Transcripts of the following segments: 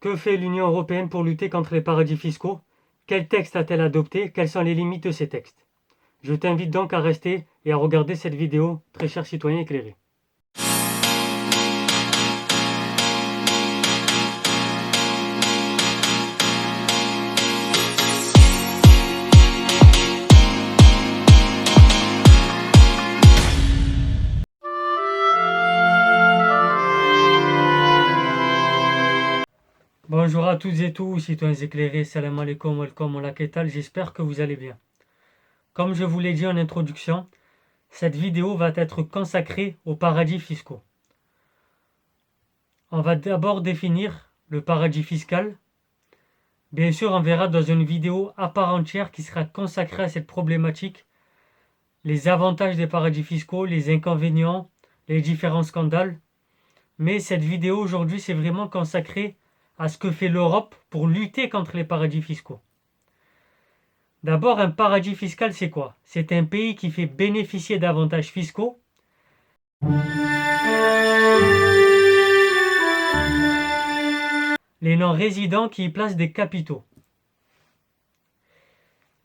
Que fait l'Union européenne pour lutter contre les paradis fiscaux? Quels textes a-t-elle adopté? Quelles sont les limites de ces textes? Je t'invite donc à rester et à regarder cette vidéo, très cher citoyen éclairé. Bonjour à toutes et tous, citoyens éclairés, salam alaikum, welcome, hola, qu'est-ce que j'espère que vous allez bien. Comme je vous l'ai dit en introduction, cette vidéo va être consacrée aux paradis fiscaux. On va d'abord définir le paradis fiscal. Bien sûr, on verra dans une vidéo à part entière qui sera consacrée à cette problématique, les avantages des paradis fiscaux, les inconvénients, les différents scandales. Mais cette vidéo aujourd'hui, c'est vraiment consacré à ce que fait l'Europe pour lutter contre les paradis fiscaux. D'abord, un paradis fiscal, c'est quoi? C'est un pays qui fait bénéficier d'avantages fiscaux les non-résidents qui y placent des capitaux.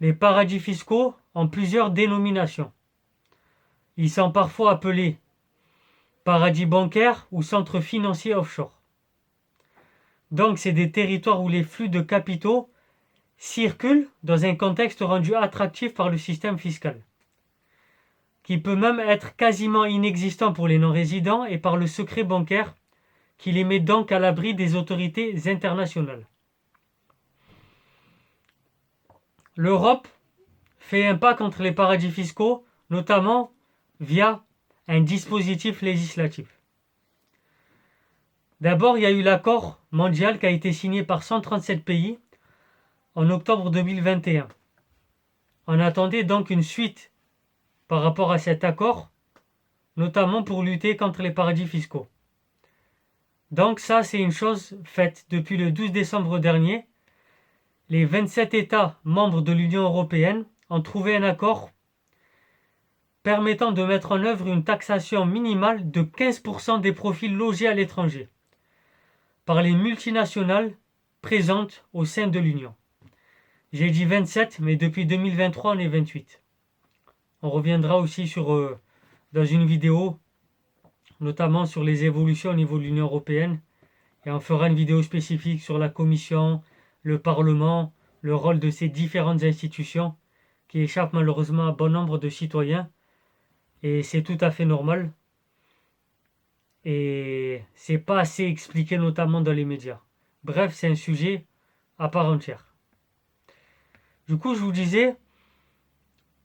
Les paradis fiscaux ont plusieurs dénominations. Ils sont parfois appelés paradis bancaires ou centres financiers offshore. Donc, c'est des territoires où les flux de capitaux circulent dans un contexte rendu attractif par le système fiscal, qui peut même être quasiment inexistant pour les non-résidents et par le secret bancaire qui les met donc à l'abri des autorités internationales. L'Europe fait un pas contre les paradis fiscaux, notamment via un dispositif législatif. D'abord, il y a eu l'accord mondial qui a été signé par 137 pays en octobre 2021. On attendait donc une suite par rapport à cet accord, notamment pour lutter contre les paradis fiscaux. Donc ça, c'est une chose faite depuis le 12 décembre dernier. Les 27 États membres de l'Union européenne ont trouvé un accord permettant de mettre en œuvre une taxation minimale de 15% des profits logés à l'étranger par les multinationales présentes au sein de l'Union. J'ai dit 27, mais depuis 2023, on est 28. On reviendra aussi dans une vidéo, notamment sur les évolutions au niveau de l'Union européenne, et on fera une vidéo spécifique sur la Commission, le Parlement, le rôle de ces différentes institutions qui échappent malheureusement à bon nombre de citoyens, et c'est tout à fait normal. Et c'est pas assez expliqué, notamment dans les médias. Bref, c'est un sujet à part entière. Du coup, je vous disais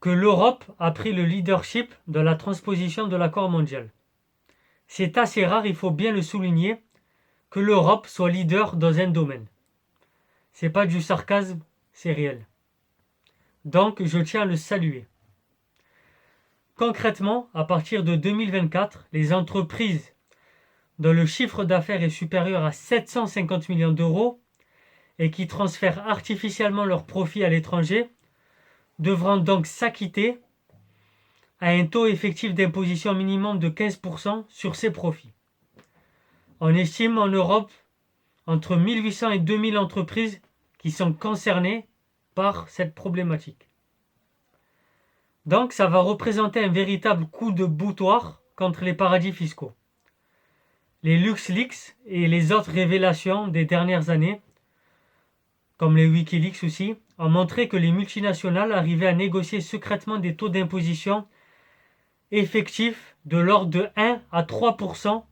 que l'Europe a pris le leadership dans la transposition de l'accord mondial. C'est assez rare, il faut bien le souligner, que l'Europe soit leader dans un domaine. C'est pas du sarcasme, c'est réel. Donc, je tiens à le saluer. Concrètement, à partir de 2024, les entreprises dont le chiffre d'affaires est supérieur à 750 millions d'euros et qui transfèrent artificiellement leurs profits à l'étranger devront donc s'acquitter à un taux effectif d'imposition minimum de 15% sur ces profits. On estime en Europe entre 1800 et 2000 entreprises qui sont concernées par cette problématique. Donc ça va représenter un véritable coup de boutoir contre les paradis fiscaux. Les LuxLeaks et les autres révélations des dernières années, comme les Wikileaks aussi, ont montré que les multinationales arrivaient à négocier secrètement des taux d'imposition effectifs de l'ordre de 1 à 3%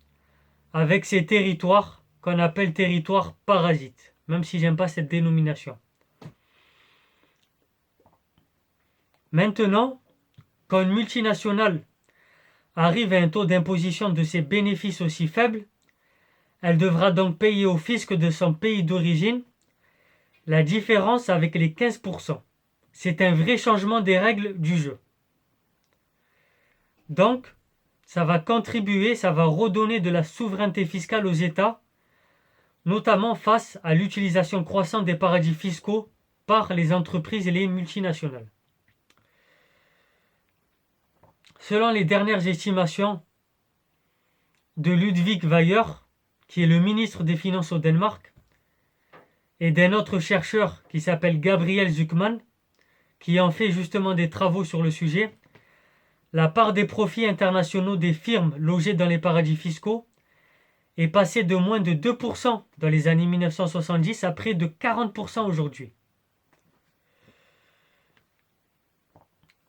avec ces territoires qu'on appelle territoires parasites, même si j'aime pas cette dénomination. Maintenant, quand une multinationale arrive à un taux d'imposition de ses bénéfices aussi faible, elle devra donc payer au fisc de son pays d'origine la différence avec les 15%. C'est un vrai changement des règles du jeu. Donc, ça va contribuer, ça va redonner de la souveraineté fiscale aux États, notamment face à l'utilisation croissante des paradis fiscaux par les entreprises et les multinationales. Selon les dernières estimations de Ludwig Weyer, qui est le ministre des Finances au Danemark, et d'un autre chercheur qui s'appelle Gabriel Zucman, qui en fait justement des travaux sur le sujet, la part des profits internationaux des firmes logées dans les paradis fiscaux est passée de moins de 2% dans les années 1970 à près de 40% aujourd'hui.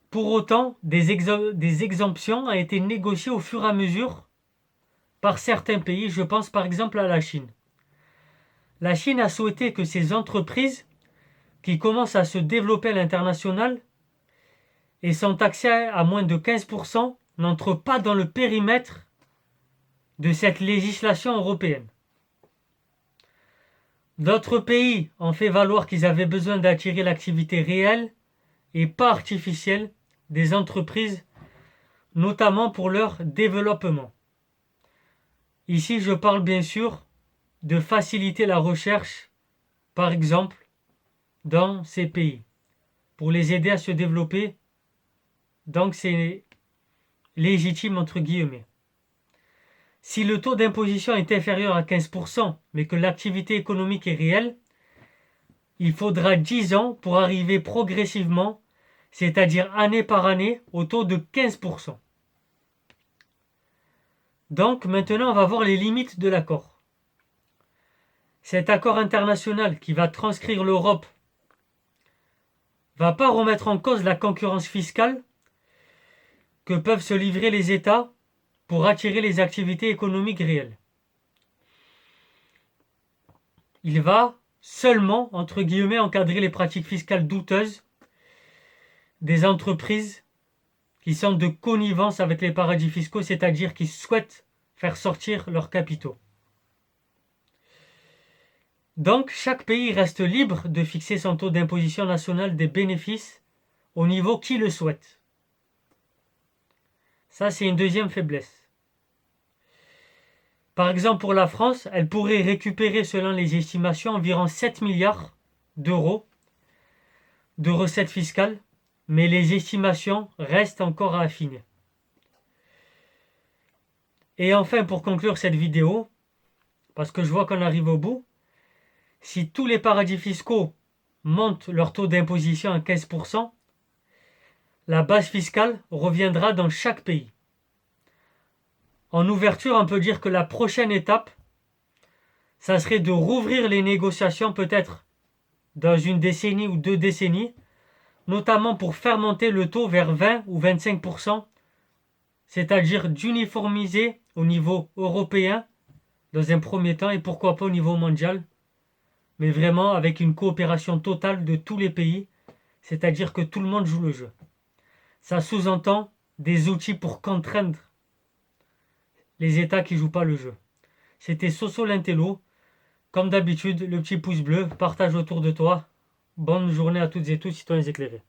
Pour autant, des exemptions ont été négociées au fur et à mesure par certains pays. Je pense par exemple à la Chine. La Chine a souhaité que ces entreprises qui commencent à se développer à l'international et sont taxées à moins de 15% n'entrent pas dans le périmètre de cette législation européenne. D'autres pays ont fait valoir qu'ils avaient besoin d'attirer l'activité réelle et pas artificielle des entreprises, notamment pour leur développement. Ici, je parle bien sûr de faciliter la recherche, par exemple, dans ces pays, pour les aider à se développer. Donc c'est légitime entre guillemets. Si le taux d'imposition est inférieur à 15%, mais que l'activité économique est réelle, il faudra 10 ans pour arriver progressivement, c'est-à-dire année par année, au taux de 15%. Donc maintenant, on va voir les limites de l'accord. Cet accord international qui va transcrire l'Europe ne va pas remettre en cause la concurrence fiscale que peuvent se livrer les États pour attirer les activités économiques réelles. Il va seulement, entre guillemets, encadrer les pratiques fiscales douteuses des entreprises qui sont de connivence avec les paradis fiscaux, c'est-à-dire qui souhaitent faire sortir leurs capitaux. Donc, chaque pays reste libre de fixer son taux d'imposition nationale des bénéfices au niveau qu'il le souhaite. Ça, c'est une deuxième faiblesse. Par exemple, pour la France, elle pourrait récupérer, selon les estimations, environ 7 milliards d'euros de recettes fiscales, mais les estimations restent encore à affiner. Et enfin, pour conclure cette vidéo, parce que je vois qu'on arrive au bout, si tous les paradis fiscaux montent leur taux d'imposition à 15%, la base fiscale reviendra dans chaque pays. En ouverture, on peut dire que la prochaine étape, ça serait de rouvrir les négociations peut-être dans une décennie ou 2 décennies, notamment pour faire monter le taux vers 20 ou 25%, c'est-à-dire d'uniformiser au niveau européen dans un premier temps et pourquoi pas au niveau mondial, mais vraiment avec une coopération totale de tous les pays, c'est-à-dire que tout le monde joue le jeu. Ça sous-entend des outils pour contraindre les États qui ne jouent pas le jeu. C'était Soso l'Intello. Comme d'habitude, le petit pouce bleu, partage autour de toi. Bonne journée à toutes et tous, citoyens éclairés.